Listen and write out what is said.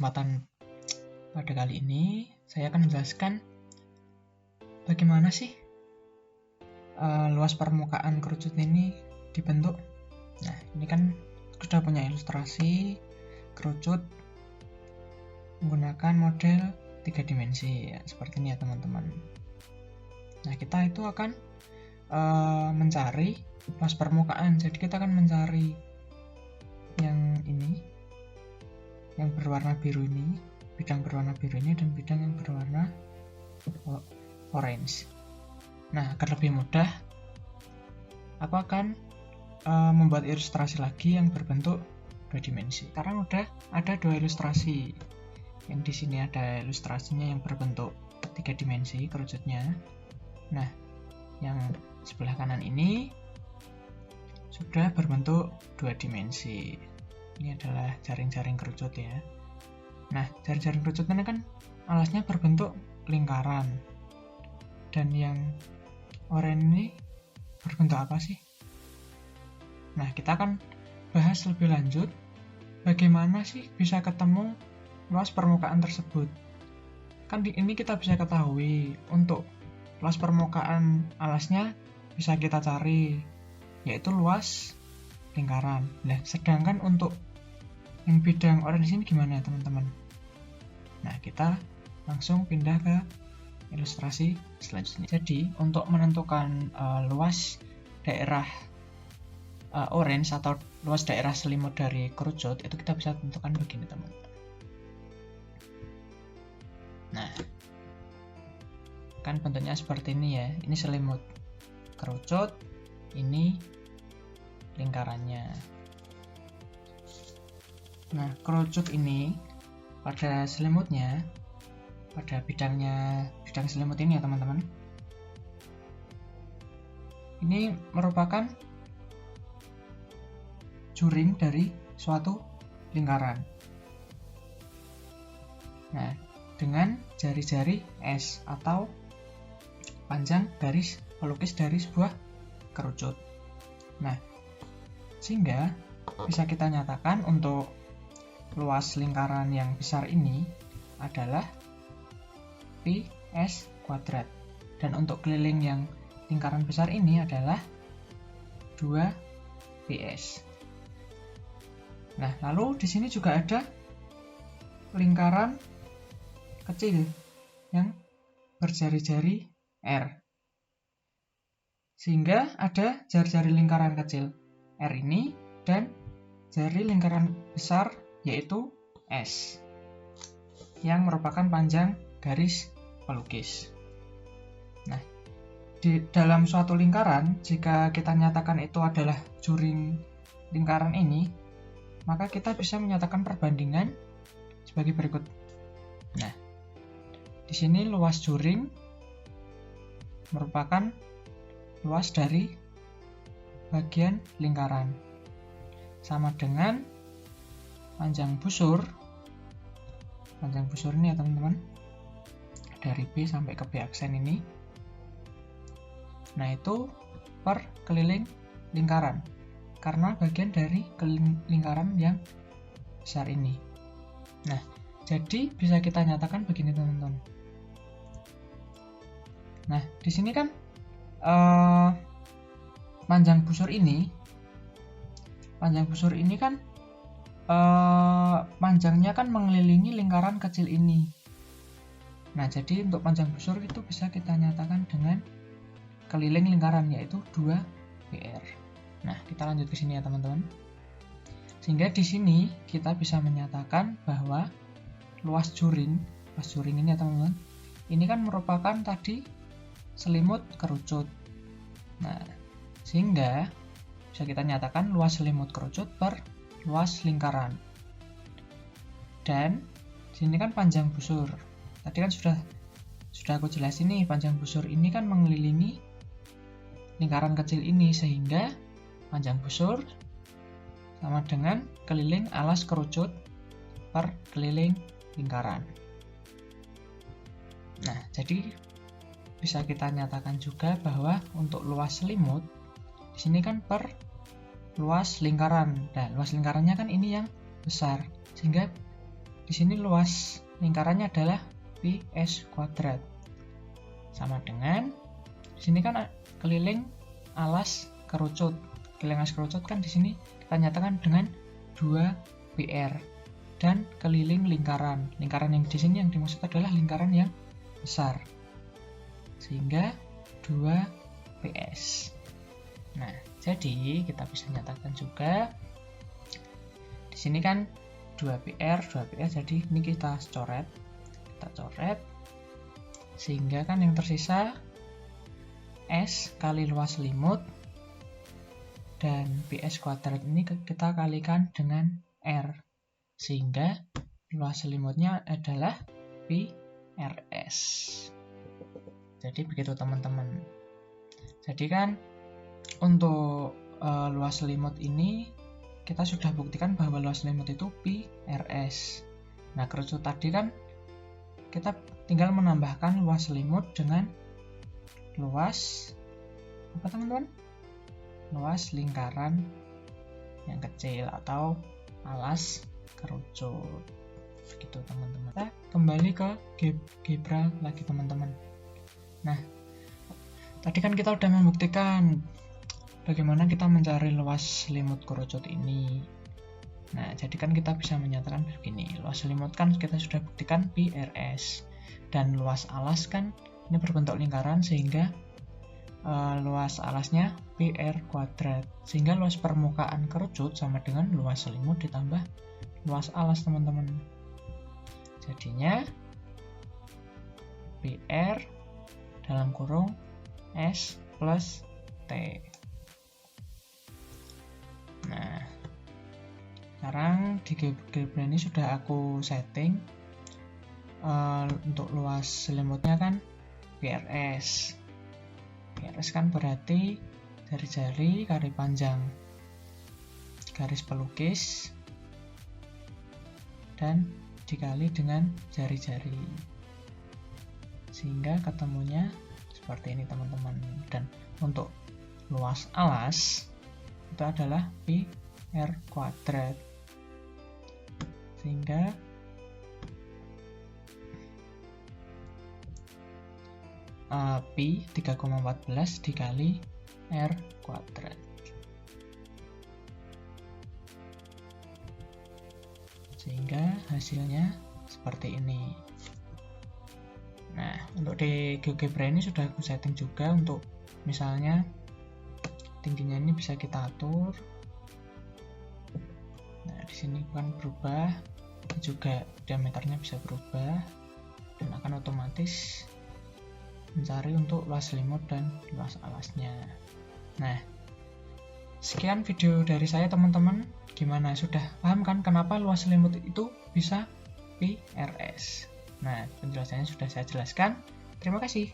kesempatan pada kali ini saya akan menjelaskan bagaimana sih luas permukaan kerucut ini dibentuk. Nah, ini kan sudah punya ilustrasi kerucut menggunakan model 3 dimensi ya, seperti ini ya teman-teman. Nah, kita itu akan mencari luas permukaan. Jadi kita akan mencari yang ini, yang berwarna biru ini, bidang berwarna biru ini, dan bidang yang berwarna orange. Nah, agar lebih mudah, aku akan membuat ilustrasi lagi yang berbentuk 2 dimensi. Sekarang udah ada 2 ilustrasi. Yang di sini ada ilustrasinya yang berbentuk 3 dimensi kerucutnya. Nah, yang sebelah kanan ini sudah berbentuk 2 dimensi. Ini adalah jaring-jaring kerucut ya. Nah, jaring-jaring kerucut ini kan alasnya berbentuk lingkaran. Dan yang oranye ini berbentuk apa sih? Nah, kita akan bahas lebih lanjut bagaimana sih bisa ketemu luas permukaan tersebut. Kan di ini kita bisa ketahui untuk luas permukaan alasnya bisa kita cari, yaitu luas lingkaran. Nah, sedangkan untuk yang bidang orange ini gimana teman-teman? Nah, kita langsung pindah ke ilustrasi selanjutnya. Jadi, untuk menentukan luas daerah orange atau luas daerah selimut dari kerucut, itu kita bisa tentukan begini teman-teman. Nah, kan bentuknya seperti ini ya. Ini selimut kerucut, ini lingkarannya. Nah, kerucut ini pada selimutnya, pada bidang selimut ini ya teman-teman, ini merupakan juring dari suatu lingkaran. Nah, dengan jari-jari S atau panjang garis pelukis dari sebuah kerucut. Nah, sehingga bisa kita nyatakan untuk luas lingkaran yang besar ini adalah pi S kuadrat. Dan untuk keliling yang lingkaran besar ini adalah 2 ps. Nah, lalu di sini juga ada lingkaran kecil yang berjari-jari R. Sehingga ada jari-jari lingkaran kecil R ini dan jari lingkaran besar yaitu S yang merupakan panjang garis pelukis. Nah, di dalam suatu lingkaran, jika kita nyatakan itu adalah juring lingkaran ini, maka kita bisa menyatakan perbandingan sebagai berikut. Nah, di sini luas juring merupakan luas dari bagian lingkaran, sama dengan panjang busur. Panjang busur ini ya teman-teman, dari B sampai ke B aksen ini. Nah, itu per keliling lingkaran, karena bagian dari keliling lingkaran yang besar ini. Nah, jadi bisa kita nyatakan begini teman-teman. Nah, di sini kan panjang busur ini kan panjangnya kan mengelilingi lingkaran kecil ini. Nah, jadi untuk panjang busur itu bisa kita nyatakan dengan keliling lingkaran, yaitu 2 PR. Nah, kita lanjut ke sini ya teman-teman. Sehingga di sini kita bisa menyatakan bahwa luas juring ini ya teman-teman, ini kan merupakan tadi selimut kerucut. Nah, sehingga bisa kita nyatakan luas selimut kerucut per luas lingkaran. Dan sini kan panjang busur. Tadi kan sudah aku jelasin nih, panjang busur ini kan mengelilingi lingkaran kecil ini, sehingga panjang busur sama dengan keliling alas kerucut per keliling lingkaran. Nah, jadi bisa kita nyatakan juga bahwa untuk luas selimut di sini kan per luas lingkaran. Nah, luas lingkarannya kan ini yang besar, sehingga di sini luas lingkarannya adalah pi S kuadrat. Sama dengan di sini kan keliling alas kerucut. Keliling alas kerucut kan di sini kita nyatakan dengan 2πr dan keliling lingkaran. Lingkaran yang di sini yang dimaksud adalah lingkaran yang besar. Sehingga 2ps. Nah, jadi kita bisa nyatakan juga di sini kan 2πr, 2ps, jadi ini kita coret. Kita coret sehingga kan yang tersisa S kali luas selimut dan ps kuadrat ini kita kalikan dengan R sehingga luas selimutnya adalah pi rs. Jadi begitu teman-teman. Jadi kan untuk luas selimut ini kita sudah buktikan bahwa luas selimut itu pi rs. Nah, kerucut tadi kan kita tinggal menambahkan luas selimut dengan luas apa teman-teman? Luas lingkaran yang kecil atau alas kerucut. Begitu teman-teman. Kita kembali ke algebra lagi teman-teman. Nah, tadi kan kita udah membuktikan bagaimana kita mencari luas selimut kerucut ini. Nah, jadi kan kita bisa menyatakan begini, luas selimut kan kita sudah buktikan pi rs, dan luas alas kan ini berbentuk lingkaran sehingga luas alasnya pi r kuadrat, sehingga luas permukaan kerucut sama dengan luas selimut ditambah luas alas teman-teman. Jadinya pi r dalam kurung S plus T. Nah, sekarang di algebra ini sudah aku setting untuk luas selimutnya kan PRS. PRS kan berarti jari-jari kali panjang garis pelukis dan dikali dengan jari-jari, sehingga ketemunya seperti ini teman-teman. Dan untuk luas alas itu adalah pi r kuadrat, sehingga pi 3,14 dikali r kuadrat, sehingga hasilnya seperti ini. Nah, untuk di GeoGebra ini sudah aku setting juga untuk misalnya tingginya ini bisa kita atur. Nah, di sini kan berubah, juga diameternya bisa berubah dan akan otomatis mencari untuk luas selimut dan luas alasnya. Nah, sekian video dari saya teman-teman. Gimana, sudah paham kan kenapa luas selimut itu bisa pi rs? Nah, penjelasannya sudah saya jelaskan. Terima kasih.